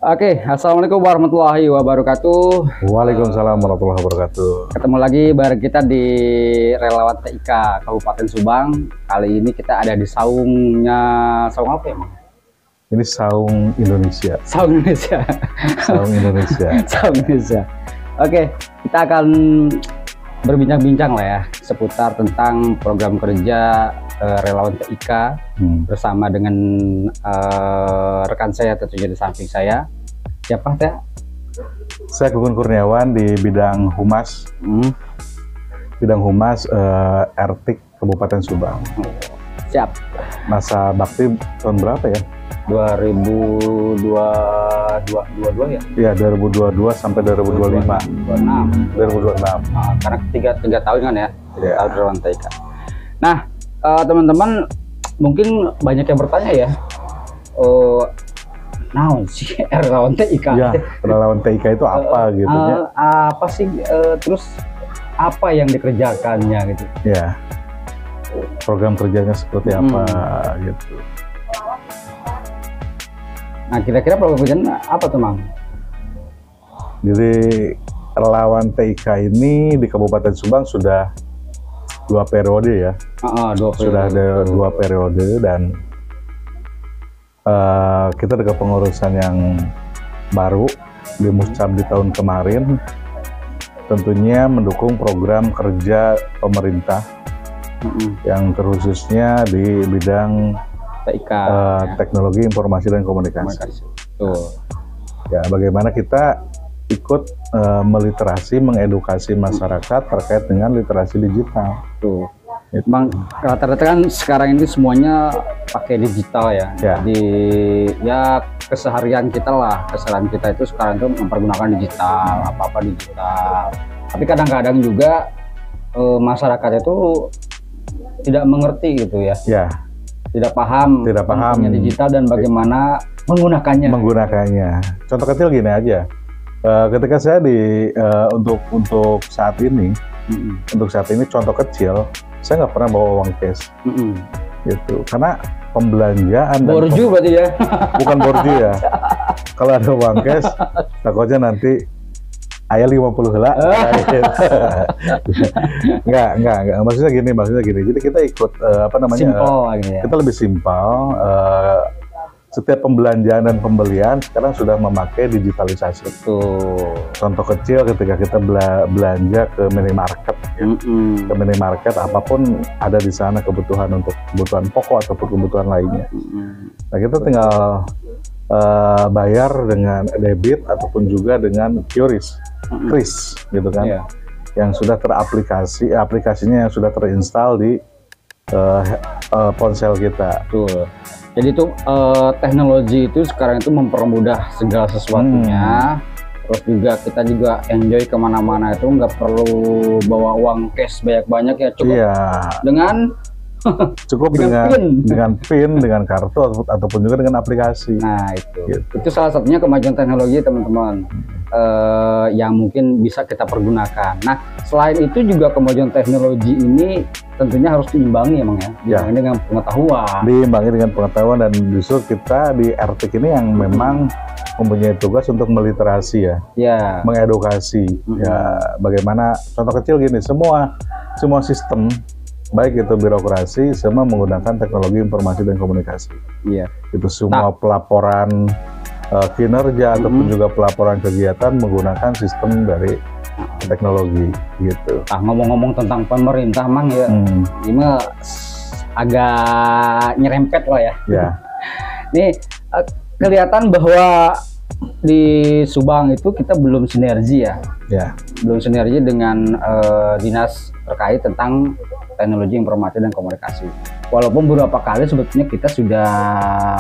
Oke, assalamualaikum warahmatullahi wabarakatuh. Waalaikumsalam warahmatullahi wabarakatuh. Ketemu lagi bareng kita di Relawan TIK Kabupaten Subang. Kali ini kita ada di saungnya, saung apa ya, Bang? Ini saung Indonesia. Saung Indonesia. Saung Indonesia. Saung Indonesia. Oke, kita akan berbincang-bincang lah ya seputar tentang program kerja Relawan TIK bersama dengan rekan saya tentunya di samping saya. Siapa teh? Saya Gugun Kurniawan di bidang humas. Bidang humas RTIK Kabupaten Subang. Siap. Masa bakti tahun berapa ya? 2022 ya? Iya, 2022 sampai 2025. 2026. Karena tiga tahun kan ya? Iya. Tahun Relawan TIK. Nah, teman-teman mungkin banyak yang bertanya ya. Naon sih Relawan TIK? Ya, Relawan TIK itu apa gitu ya? Apa sih terus apa yang dikerjakannya gitu? Ya. Program kerjanya seperti apa gitu. Nah, kira-kira program kerjanya apa tuh, Mang? Jadi Relawan TIK ini di Kabupaten Subang sudah 2 periode ya. 2 periode. Sudah ada 2 periode dan kita dengan pengurusan yang baru di Muscab di tahun kemarin, tentunya mendukung program kerja pemerintah yang terkhususnya di bidang TIK, teknologi informasi dan komunikasi. Ya, bagaimana kita ikut meliterasi, mengedukasi masyarakat terkait dengan literasi digital. Tuh. Bang, rata-rata kan sekarang ini semuanya pakai digital ya. Jadi ya keseharian kita lah, keseharian kita itu sekarang itu mempergunakan digital, apa-apa digital. Tapi kadang-kadang juga masyarakat itu tidak mengerti gitu ya. Ya. Tidak paham digital dan bagaimana menggunakannya. Contoh kecil gini aja. Ketika saya untuk saat ini, contoh kecil, saya nggak pernah bawa uang cash, gitu. Karena pembelanjaan borju berarti ya? Bukan borju ya. Kalau ada uang cash, takutnya nanti ayah 50 hela. Enggak. Maksudnya gini. Jadi kita ikut simple, gitu ya. Kita lebih simpel. Setiap pembelanjaan dan pembelian sekarang sudah memakai digitalisasi. Contoh kecil ketika kita belanja ke minimarket, ke minimarket apapun ada di sana kebutuhan untuk kebutuhan pokok ataupun kebutuhan lainnya. Nah, kita tinggal bayar dengan debit ataupun juga dengan QRIS, gitu kan, yang sudah teraplikasi, aplikasinya yang sudah terinstal di ponsel kita. Jadi itu teknologi itu sekarang itu mempermudah segala sesuatunya. Terus juga kita juga enjoy kemana-mana itu nggak perlu bawa uang cash banyak-banyak ya, cukup dengan PIN, dengan kartu ataupun juga dengan aplikasi. Nah itu salah satunya kemajuan teknologi teman-teman yang mungkin bisa kita pergunakan. Nah selain itu juga kemajuan teknologi ini tentunya harus diimbangi emang ya, dengan pengetahuan. Diimbangi dengan pengetahuan dan justru kita di RTIK ini yang memang mempunyai tugas untuk meliterasi mengedukasi. Ya, bagaimana contoh kecil gini, semua sistem baik itu birokrasi semua menggunakan teknologi informasi dan komunikasi. Itu semua pelaporan kinerja ataupun juga pelaporan kegiatan menggunakan sistem dari teknologi gitu. Ngomong-ngomong tentang pemerintah, Mang ya, ini agak nyerempet lah ya. Nih kelihatan bahwa di Subang itu kita belum sinergi belum sinergi dengan dinas terkait tentang teknologi informasi dan komunikasi. Walaupun beberapa kali sebetulnya kita sudah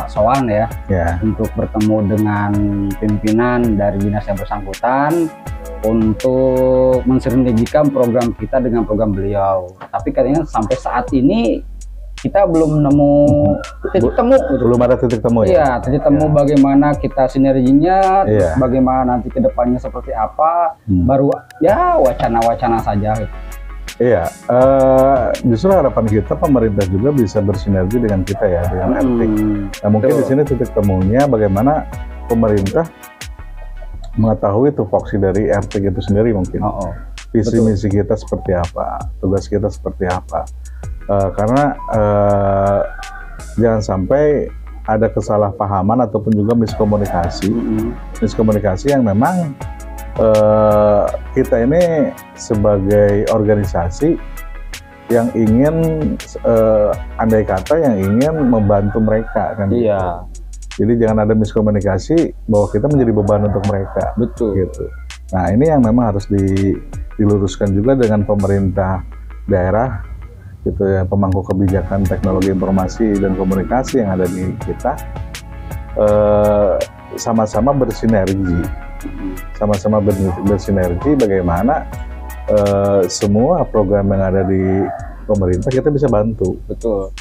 sowan untuk bertemu dengan pimpinan dari dinas yang bersangkutan untuk mensinergikan program kita dengan program beliau. Tapi katanya sampai saat ini kita belum nemu titik temu. Belum ada titik temu ya? Iya, titik temu bagaimana kita sinerginya, bagaimana nanti kedepannya seperti apa, baru ya wacana-wacana saja gitu. Iya, justru harapan kita pemerintah juga bisa bersinergi dengan kita ya, dengan RTIK. Nah, mungkin di sini titik temunya bagaimana pemerintah mengetahui tupoksi dari RT itu sendiri mungkin. Visi misi kita seperti apa, tugas kita seperti apa. Karena jangan sampai ada kesalahpahaman ataupun juga miskomunikasi. Miskomunikasi yang memang kita ini sebagai organisasi yang ingin andai kata yang ingin membantu mereka kan. Iya. Jadi jangan ada miskomunikasi bahwa kita menjadi beban untuk mereka. Betul. Gitu. Nah ini yang memang harus diluruskan juga dengan pemerintah daerah, gitu ya, pemangku kebijakan teknologi informasi dan komunikasi yang ada di kita, sama-sama bersinergi, bersinergi bagaimana semua program yang ada di pemerintah kita bisa bantu. Betul.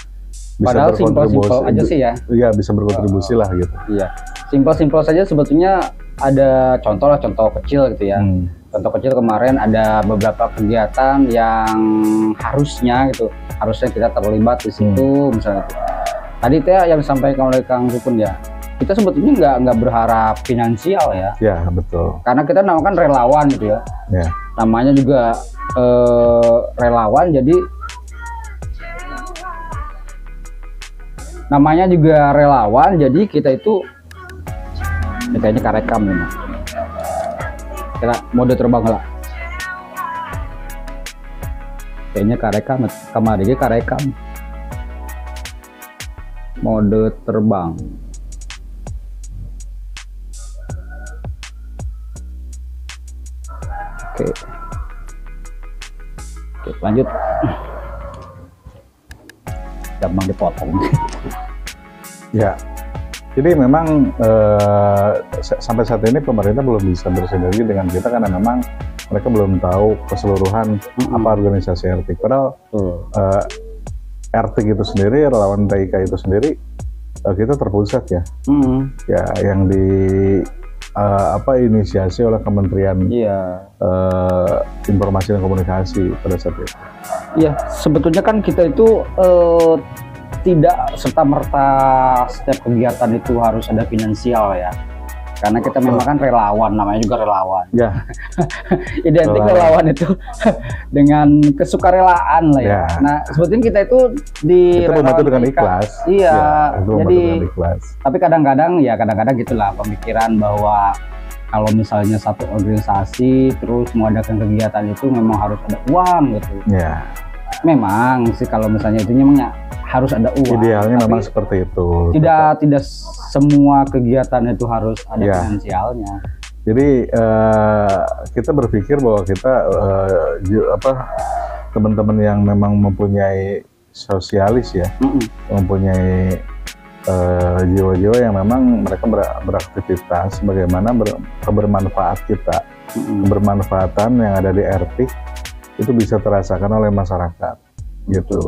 Bisa padahal simpel-simpel aja sih ya. Iya, bisa berkontribusi lah gitu. Iya, simpel-simpel saja sebetulnya. Ada contoh kecil gitu ya. Contoh kecil kemarin ada beberapa kegiatan yang harusnya kita terlibat di situ. Misalnya tadi yang disampaikan oleh Kang Sukun ya, kita sebetulnya nggak berharap finansial ya. Ya betul. Karena kita namakan relawan gitu ya. Ya. Namanya juga relawan, jadi namanya juga relawan, jadi kita itu kayaknya karekam nih, kira mode terbang lah. Kayaknya karekam, kemarin karekam mode terbang. Oke, lanjut. Gampang dipotong. Ya. Jadi memang sampai saat ini pemerintah belum bisa bersinergi dengan kita karena memang mereka belum tahu keseluruhan apa organisasi RT. Padahal RT itu sendiri, relawan TIK itu sendiri, kita terpusat ya. Ya yang inisiasi oleh Kementerian Informasi dan Komunikasi pada saat itu. Iya, sebetulnya kan kita itu tidak serta-merta setiap kegiatan itu harus ada finansial ya, karena kita memang kan relawan, namanya juga relawan ya. Identik relawan itu dengan kesukarelaan lah ya. Nah sebetulnya kita itu kita membantu dengan ikhlas. Iya ya, jadi ikhlas. Tapi kadang-kadang gitulah pemikiran bahwa kalau misalnya satu organisasi terus mengadakan kegiatan itu memang harus ada uang gitu ya. Memang sih kalau misalnya itu memangnya harus ada uang. Idealnya memang seperti itu. Tidak semua kegiatan itu harus ada finansialnya. Jadi kita berpikir bahwa kita teman-teman yang memang mempunyai sosialis ya, mempunyai jiwa-jiwa yang memang mereka beraktivitas bagaimana kebermanfaat kita, kebermanfaatan yang ada di RT itu bisa terasakan oleh masyarakat gitu.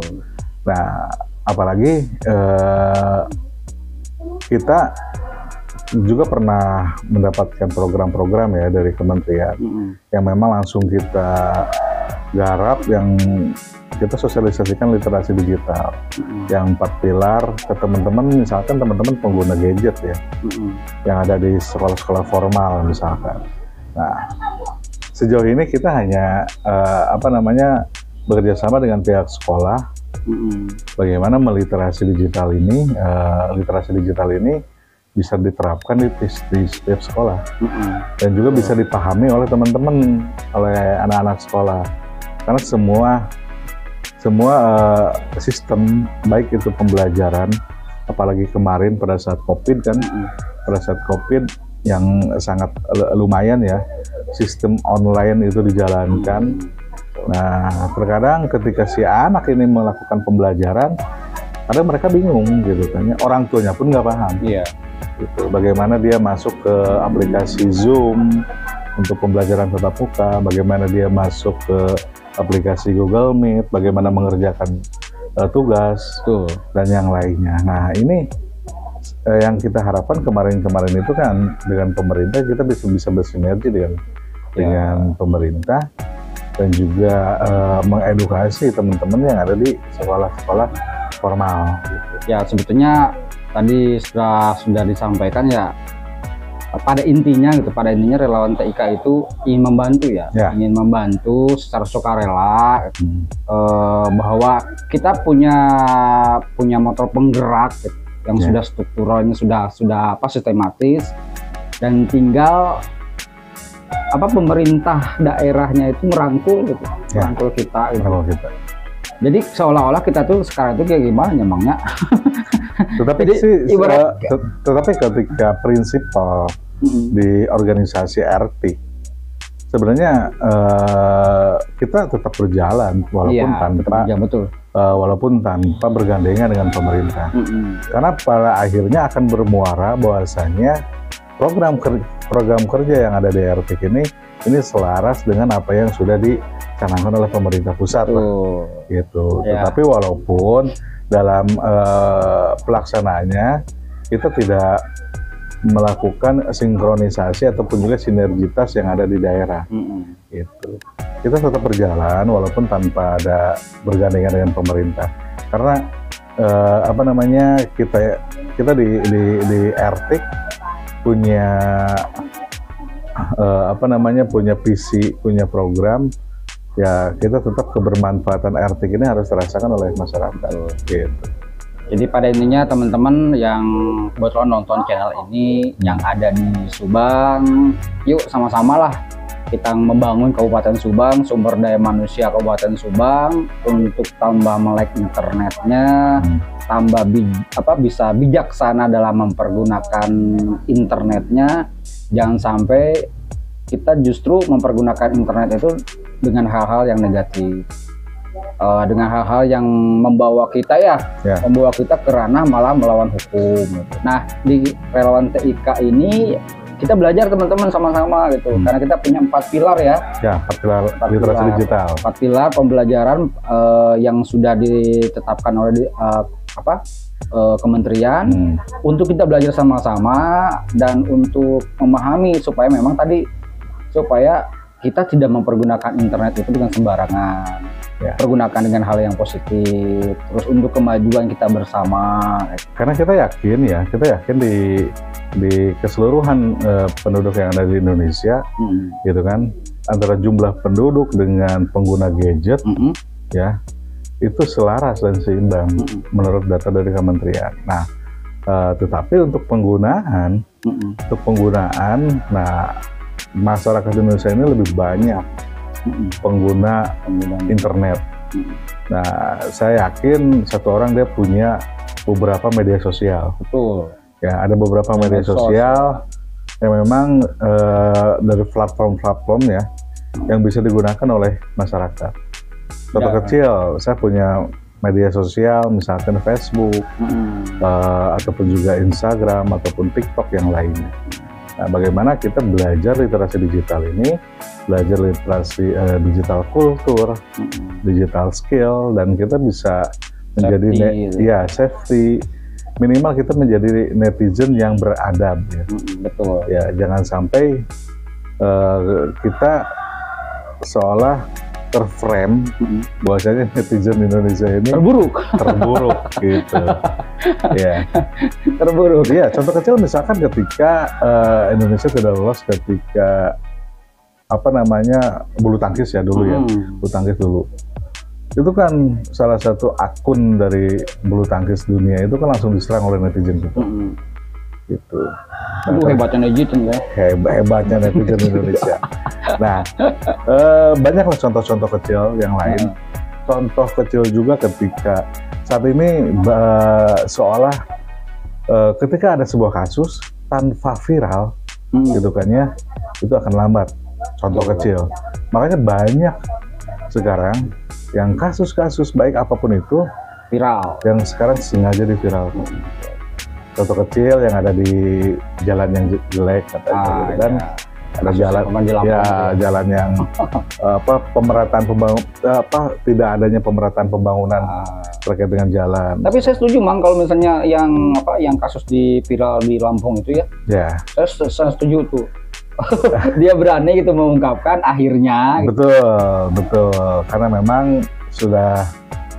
Nah apalagi kita juga pernah mendapatkan program-program ya dari kementerian yang memang langsung kita garap, yang kita sosialisasikan literasi digital yang 4 pilar ke teman-teman, misalkan teman-teman pengguna gadget ya yang ada di sekolah-sekolah formal misalkan. Nah sejauh ini kita hanya bekerja sama dengan pihak sekolah bagaimana meliterasi digital ini, bisa diterapkan di setiap sekolah dan juga bisa dipahami oleh teman-teman, oleh anak-anak sekolah, karena semua sistem baik itu pembelajaran, apalagi kemarin pada saat COVID kan, pada saat COVID yang sangat lumayan ya, sistem online itu dijalankan. Nah terkadang ketika si anak ini melakukan pembelajaran, kadang mereka bingung gitu kan, orang tuanya pun nggak paham. Gitu. Bagaimana dia masuk ke aplikasi Zoom untuk pembelajaran tatap muka, bagaimana dia masuk ke aplikasi Google Meet, bagaimana mengerjakan tugas dan yang lainnya. Nah ini yang kita harapkan kemarin-kemarin itu kan dengan pemerintah kita bisa bersinergi dengan pemerintah dan juga mengedukasi teman-teman yang ada di sekolah-sekolah formal. Gitu. Ya sebetulnya tadi sudah disampaikan ya, pada intinya relawan TIK itu ingin membantu ya, ingin membantu secara sukarela, bahwa kita punya motor penggerak gitu, yang sudah strukturalnya sudah sistematis, dan tinggal pemerintah daerahnya itu merangkul gitu, merangkul kita gitu. Jadi seolah-olah kita tuh sekarang itu kayak gimana emangnya? Tetapi tetapi ketika prinsipal di organisasi RT sebenarnya kita tetap berjalan walaupun tanpa bergandengan dengan pemerintah. Karena pada akhirnya akan bermuara bahwasanya program kerja yang ada di RT ini selaras dengan apa yang sudah dicanangkan oleh pemerintah pusat gitu. Tetapi walaupun dalam pelaksanaannya kita tidak melakukan sinkronisasi ataupun juga sinergitas yang ada di daerah gitu. Kita tetap berjalan walaupun tanpa ada bergandengan dengan pemerintah, karena kita di RT punya punya visi, punya program, ya kita tetap kebermanfaatan RT ini harus dirasakan oleh masyarakat gitu. Jadi pada intinya teman-teman yang kebetulan nonton channel ini yang ada di Subang, yuk sama-sama lah kita membangun Kabupaten Subang, sumber daya manusia Kabupaten Subang untuk tambah melek internetnya, tambah bisa bijaksana dalam mempergunakan internetnya. Jangan sampai kita justru mempergunakan internet itu dengan hal-hal yang negatif, dengan hal-hal yang membawa kita membawa kita ke ranah malah melawan hukum. Nah, di relawan TIK ini kita belajar teman-teman sama-sama gitu, karena kita punya 4 pilar ya. 4 pilar literasi digital. 4 pilar pembelajaran yang sudah ditetapkan oleh kementerian untuk kita belajar sama-sama dan untuk memahami supaya kita tidak mempergunakan internet itu dengan sembarangan, pergunakan dengan hal yang positif, terus untuk kemajuan kita bersama. Karena kita yakin di keseluruhan penduduk yang ada di Indonesia, gitu kan, antara jumlah penduduk dengan pengguna gadget, itu selaras dan seimbang menurut data dari kementerian. Nah, tetapi untuk penggunaan, masyarakat Indonesia ini lebih banyak pengguna internet. Nah, saya yakin satu orang dia punya beberapa media sosial. Betul. Ya, ada beberapa media sosial yang memang dari platform-platform yang bisa digunakan oleh masyarakat. Contoh kecil, saya punya media sosial misalkan Facebook, ataupun juga Instagram ataupun TikTok yang lainnya. Nah, bagaimana kita belajar literasi digital ini, belajar literasi digital kultur, digital skill, dan kita bisa menjadi safety, minimal kita menjadi netizen yang beradab ya. Betul. Ya, jangan sampai kita seolah terframe bahwasanya netizen Indonesia ini terburuk gitu. Ya. Terburuk. Iya, contoh kecil misalkan ketika Indonesia tidak lolos ketika bulu tangkis ya dulu ya. Bulu tangkis dulu. Itu kan salah satu akun dari bulu tangkis dunia itu kan langsung diserang oleh netizen kita. Gitu. Hebatnya netizen ya. Hebatnya netizen Indonesia. Nah, banyaklah contoh-contoh kecil yang lain. Contoh kecil juga ketika saat ini seolah ketika ada sebuah kasus tanpa viral, gitu kan ya, itu akan lambat. Contoh kecil. Makanya banyak sekarang yang kasus-kasus baik apapun itu viral, yang sekarang sengaja diviralkan. Contoh kecil yang ada di jalan yang jelek dan ada jalan yang pemerataan tidak adanya pemerataan pembangunan terkait dengan jalan. Tapi saya setuju Mang kalau misalnya yang kasus di viral di Lampung itu ya. Saya setuju tuh. Dia berani gitu mengungkapkan akhirnya. Betul. Karena memang sudah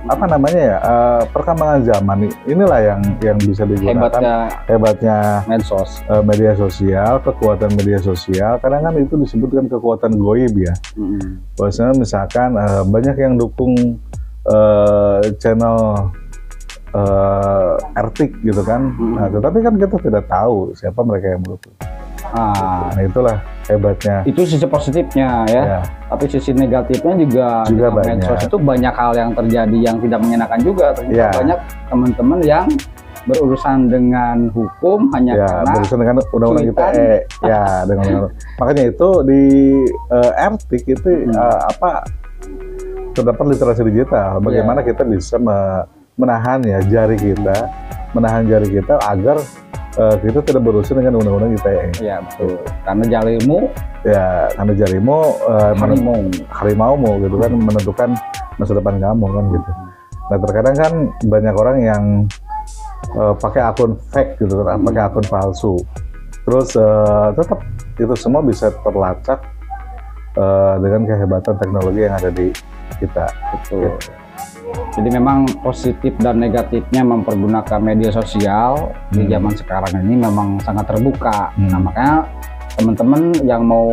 apa namanya ya, perkembangan zaman inilah yang bisa digunakan. Hebatnya medsos, media sosial, kekuatan media sosial. Kadang kan itu disebutkan kekuatan goib ya. Bahwasanya misalkan banyak yang dukung channel Ertik gitu kan. Nah, tetapi kan kita tidak tahu siapa mereka yang mendukung. Nah, itulah hebatnya. Itu sisi positifnya ya. Tapi sisi negatifnya juga banyak. Medsos itu banyak hal yang terjadi yang tidak menyenangkan juga. Banyak teman-teman yang berurusan dengan hukum hanya karena berurusan dengan undang-undang ITE. Dengan makanya itu di Ertik itu terdapat literasi digital. Bagaimana kita bisa menahan jari kita agar kita tidak berurusan dengan undang-undang ITE. Iya betul. Karena jarimu harimaumu gitu kan, menentukan masa depan kamu kan gitu. Nah terkadang kan banyak orang yang pakai akun fake gitu kan, pakai akun palsu. Terus tetap itu semua bisa terlacak dengan kehebatan teknologi yang ada di kita. Betul. Jadi memang positif dan negatifnya mempergunakan media sosial di zaman sekarang ini memang sangat terbuka. Nah makanya teman-teman yang mau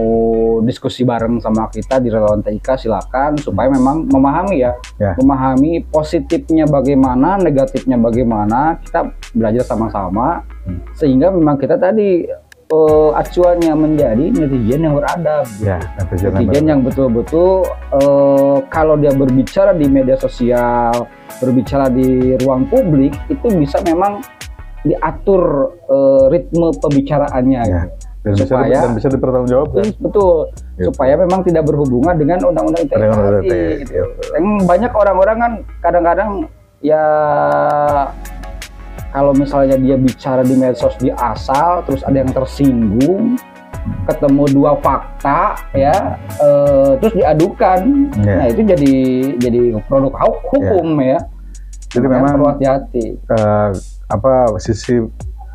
diskusi bareng sama kita di Relawan TIK silakan supaya memang memahami memahami positifnya bagaimana, negatifnya bagaimana, kita belajar sama-sama sehingga memang kita tadi acuannya menjadi netizen yang beradab, netizen yang betul-betul kalau dia berbicara di media sosial, berbicara di ruang publik itu bisa memang diatur ritme pembicaraannya dan bisa dipertanggungjawabkan. Betul, supaya memang tidak berhubungan dengan undang-undang ITE. Banyak orang-orang kan kadang-kadang kalau misalnya dia bicara di medsos di asal, terus ada yang tersinggung, ketemu dua fakta terus diadukan, nah itu jadi produk hukum Jadi memang perlu hati-hati.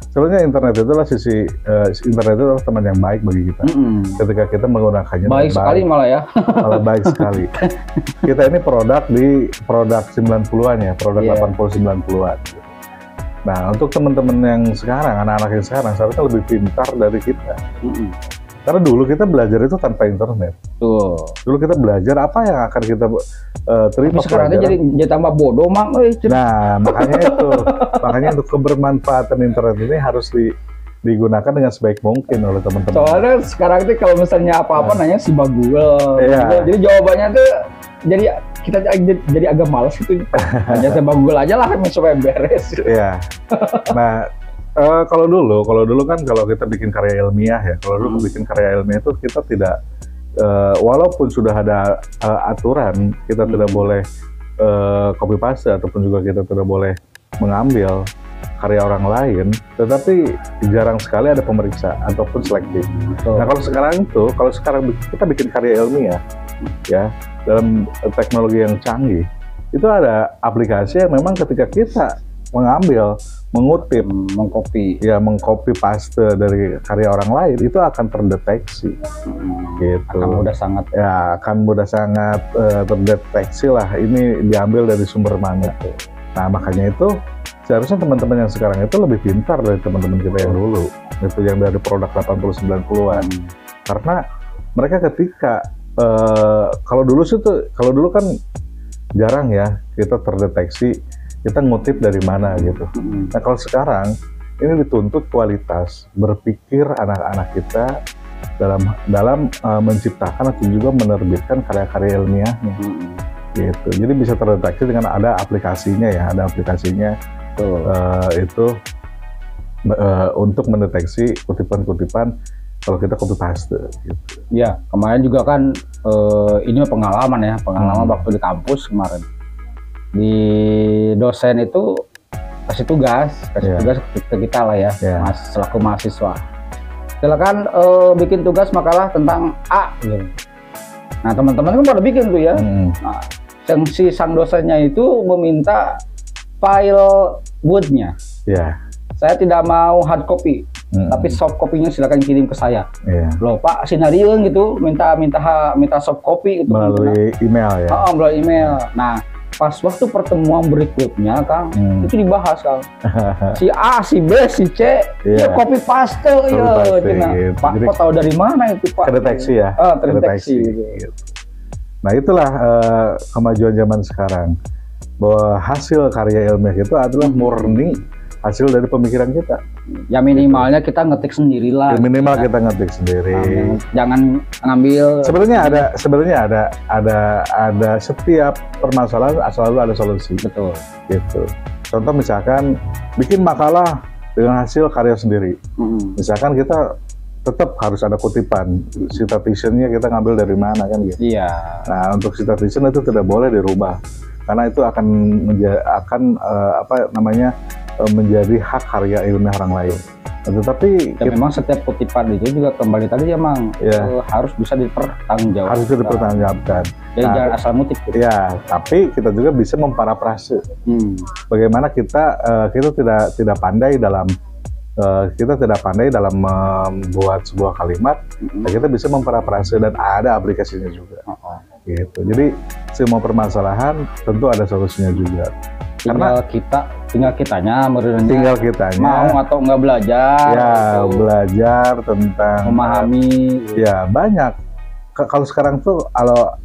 Sebenarnya internet itu adalah teman yang baik bagi kita. Ketika kita menggunakannya baik sekali malah baik sekali. Kita ini produk 90-an produk 80-90-an. Nah, untuk teman-teman yang sekarang, anak-anak yang sekarang seharusnya lebih pintar dari kita. Karena dulu kita belajar itu tanpa internet. Dulu kita belajar apa yang akan kita terima. Tapi sekarang jadi tambah bodoh, Mang. Nah, makanya untuk kebermanfaatan internet ini harus digunakan dengan sebaik mungkin oleh teman-teman. Soalnya sekarang itu kalau misalnya apa-apa nanya si Google. Jadi jawabannya tuh kita jadi agak malas gitu. Hanya sama Google aja lah supaya beres. Nah, kalau dulu kan kalau kita bikin karya ilmiah kalau dulu bikin karya ilmiah itu kita tidak walaupun sudah ada aturan, kita tidak boleh copy paste ataupun juga kita tidak boleh mengambil karya orang lain, tetapi jarang sekali ada pemeriksa ataupun selektif. Nah kalau sekarang kita bikin karya ilmiah dalam teknologi yang canggih, itu ada aplikasi yang memang ketika kita mengambil, mengutip, mengcopy paste dari karya orang lain, itu akan terdeteksi. Gitu. Akan mudah sangat terdeteksi lah ini diambil dari sumber mana. Nah makanya itu seharusnya teman-teman yang sekarang itu lebih pintar dari teman-teman kita yang dulu, itu yang dari produk 80-90-an. Karena mereka ketika kalau dulu kan jarang kita terdeteksi kita ngutip dari mana gitu. Nah kalau sekarang ini dituntut kualitas berpikir anak-anak kita dalam menciptakan atau juga menerbitkan karya-karya ilmiahnya. Gitu. Jadi bisa terdeteksi dengan ada aplikasinya itu untuk mendeteksi kutipan-kutipan kalau kita copy paste gitu. Ya, kemarin juga kan ini pengalaman waktu di kampus kemarin. Di dosen itu kasih tugas ke kita lah selaku mahasiswa. Silakan bikin tugas makalah tentang A gitu. Nah, teman-teman kan pada bikin tuh Nah, si sang dosennya itu meminta file Word-nya. Saya tidak mau hard copy, tapi soft copy-nya silakan kirim ke saya. Loh Pak, sinariun gitu, minta soft copy itu melalui email melalui email. Nah, pas waktu pertemuan berikutnya Kang, itu dibahas Kang. Si A, si B, si C, ya copy paste ya. Gitu. Pak, kok tahu dari mana itu Pak? Kedeteksi ya. Terdeteksi. Gitu. Nah itulah kemajuan zaman sekarang, bahwa hasil karya ilmiah itu adalah murni hasil dari pemikiran kita. Ya minimalnya kita ngetik sendirilah. Ya, minimal kita ngetik sendiri. Jangan ngambil. Sebenarnya ada setiap permasalahan selalu ada solusi. Betul. Gitu. Contoh misalkan bikin makalah dengan hasil karya sendiri. Misalkan kita tetap harus ada kutipan, citationnya kita ngambil dari mana kan gitu. Iya. Nah untuk citation itu tidak boleh dirubah karena itu akan menjadi hak karya ilmiah orang lain. Tetapi memang setiap kutipan itu juga kembali tadi emang harus bisa dipertanggungjawabkan. Harus dipertanggungjawabkan. Jadi jangan asal ngutip. Gitu. Ya, tapi kita juga bisa memparafrase. Bagaimana kita tidak pandai dalam membuat sebuah kalimat, kita bisa memparafrase dan ada aplikasinya juga. Gitu. Jadi semua permasalahan tentu ada solusinya juga. Tinggal kitanya mau atau nggak belajar. Ya, gitu. Belajar tentang memahami. Ya, banyak. Kalau sekarang tuh kalau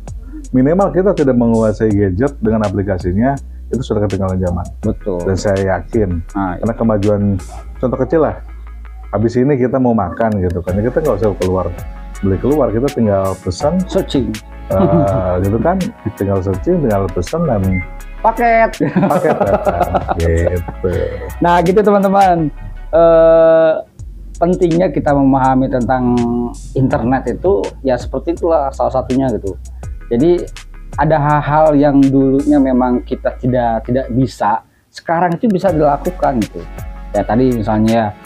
minimal kita tidak menguasai gadget dengan aplikasinya, itu sudah ketinggalan zaman. Betul. Dan saya yakin karena kemajuan, contoh kecil lah, habis ini kita mau makan gitu kan, kita nggak usah beli keluar, kita tinggal pesan, searching, gitu kan, tinggal searching, tinggal pesan dan paket datang, gitu. Nah gitu teman-teman, pentingnya kita memahami tentang internet itu ya seperti itulah salah satunya gitu. Jadi ada hal-hal yang dulunya memang kita tidak bisa, sekarang itu bisa dilakukan gitu. Ya tadi misalnya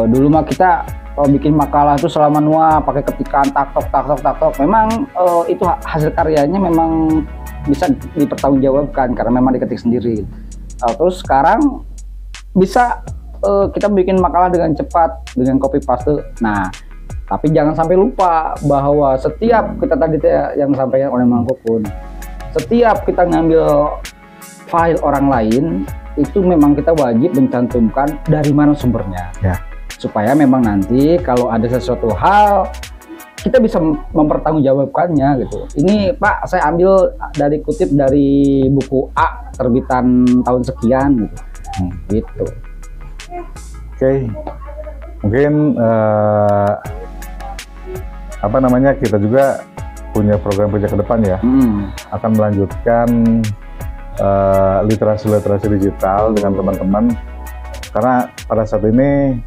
dulu mah kita bikin makalah itu selama manual pakai ketikan tak-tok. Memang itu hasil karyanya memang bisa dipertanggungjawabkan karena memang diketik sendiri. Terus sekarang bisa kita bikin makalah dengan cepat dengan copy paste. Nah, tapi jangan sampai lupa bahwa setiap kita tadi yang disampaikan oleh Mang Kukun, setiap kita ngambil file orang lain itu memang kita wajib mencantumkan dari mana sumbernya, supaya memang nanti kalau ada sesuatu hal kita bisa mempertanggungjawabkannya gitu. Ini Pak, saya ambil kutip dari buku A terbitan tahun sekian gitu. Gitu. Oke. Mungkin kita juga punya program kerja ke depan ya, akan melanjutkan literasi digital dengan teman-teman, karena pada saat ini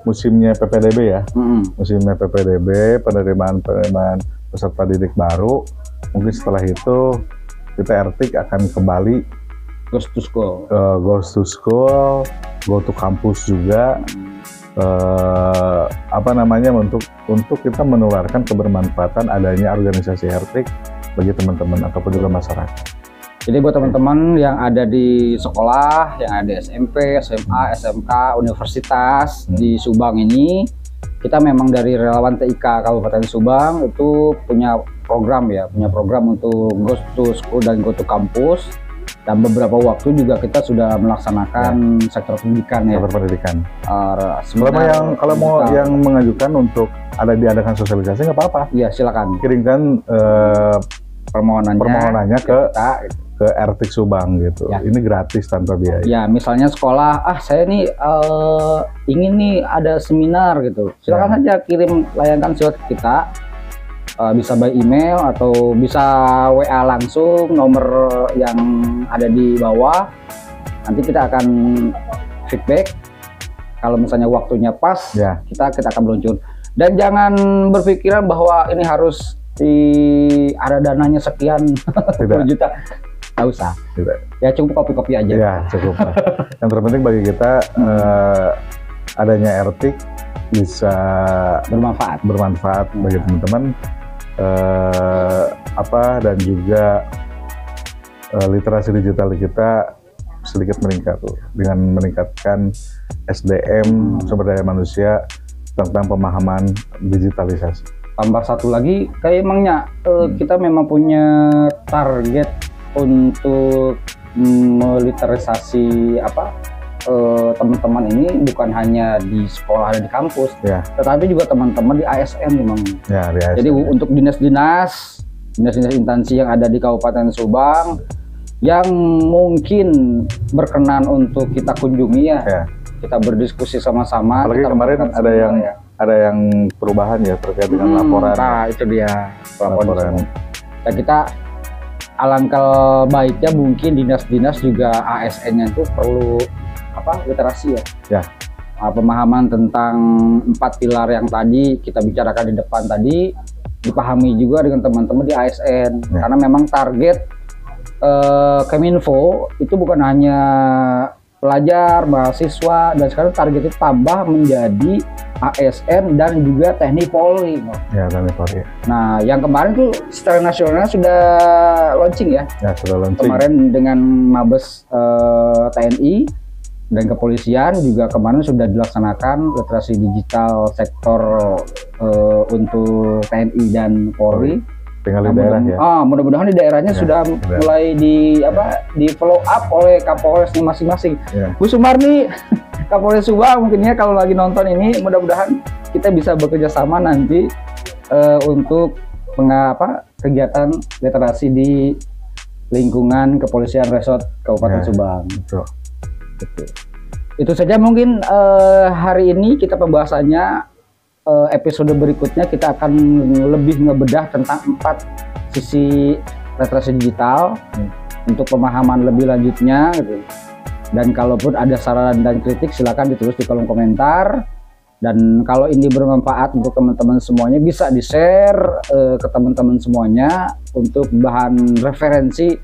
musimnya PPDB ya, musimnya PPDB, penerimaan peserta didik baru. Mungkin setelah itu kita RTIK akan kembali goes to school, go to campus juga. Untuk kita menularkan kebermanfaatan adanya organisasi RTIK bagi teman-teman ataupun juga masyarakat. Jadi buat teman-teman yang ada di sekolah, yang ada di SMP, SMA, SMK, universitas di Subang ini, kita memang dari relawan TIK Kabupaten Subang itu punya program untuk go to school dan go to campus. Dan beberapa waktu juga kita sudah melaksanakan sektor pendidikan ya. Sektor pendidikan. Kalau mau yang mengajukan untuk diadakan sosialisasi nggak apa-apa. Iya silakan. Kirimkan permohonannya ke RTIK Subang gitu. Ya. Ini gratis tanpa biaya. Ya misalnya sekolah, saya nih ingin nih ada seminar gitu. Silakan saja layangkan surat kita. Bisa by email atau bisa WA langsung, nomor yang ada di bawah. Nanti kita akan feedback. Kalau misalnya waktunya pas, kita akan meluncur. Dan jangan berpikiran bahwa ini harus ada dananya sekian 10 juta. Nggak usah. Ya cukup kopi-kopi aja. Ya cukup. Yang terpenting bagi kita adanya RTIK bisa bermanfaat bagi teman-teman. Dan juga literasi digital kita sedikit meningkat dengan meningkatkan SDM sumber daya manusia tentang pemahaman digitalisasi. Tambah satu lagi, kayak emangnya kita memang punya target untuk meliterisasi teman-teman ini bukan hanya di sekolah dan di kampus, tetapi juga teman-teman di ASN memang. Ya, di ASN. Jadi untuk dinas-dinas instansi yang ada di Kabupaten Subang yang mungkin berkenan untuk kita kunjungi kita berdiskusi sama-sama. Apalagi kemarin ada yang perubahan ya terkait dengan laporan. Nah itu dia laporan. Dan kita alangkah baiknya mungkin dinas-dinas juga ASN-nya itu perlu literasi ya. Pemahaman tentang 4 pilar yang tadi kita bicarakan di depan tadi dipahami juga dengan teman-teman di ASN karena memang target Keminfo itu bukan hanya pelajar, mahasiswa, dan sekarang target itu tambah menjadi ASN dan juga TNI Polri. Ya, TNI Polri. Nah, yang kemarin tuh secara nasional sudah launching ya. Ya, sudah launching. Kemarin dengan Mabes TNI dan kepolisian juga kemarin sudah dilaksanakan literasi digital sektor untuk TNI dan Polri. Tinggal di daerah ya. Mudah-mudahan di daerahnya sudah mulai di follow up oleh Kapolresnya masing-masing. Bu Sumarni, Kapolres Subang mungkin ya kalau lagi nonton ini, mudah-mudahan kita bisa bekerja sama nanti untuk kegiatan literasi di lingkungan Kepolisian Resort Kabupaten Subang. Betul. Itu saja mungkin hari ini kita pembahasannya. Episode berikutnya kita akan lebih ngebedah tentang 4 sisi literasi digital untuk pemahaman lebih lanjutnya gitu. Dan kalaupun ada saran dan kritik silakan ditulis di kolom komentar, dan kalau ini bermanfaat untuk teman-teman semuanya bisa di-share ke teman-teman semuanya untuk bahan referensi.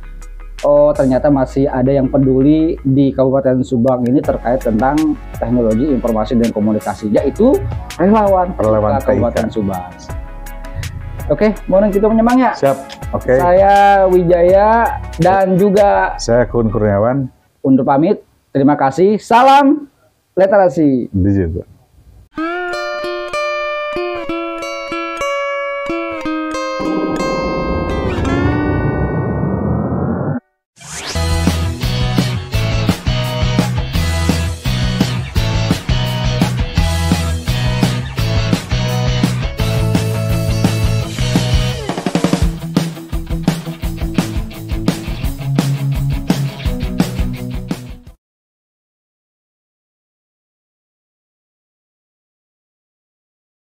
Oh ternyata masih ada yang peduli di Kabupaten Subang ini terkait tentang teknologi informasi dan komunikasi, yaitu relawan Kabupaten Subang. Oke, mohon kita menyemangnya. Siap. Oke. Saya Wijaya dan juga saya Kun Kurniawan. Undur pamit. Terima kasih. Salam literasi digital.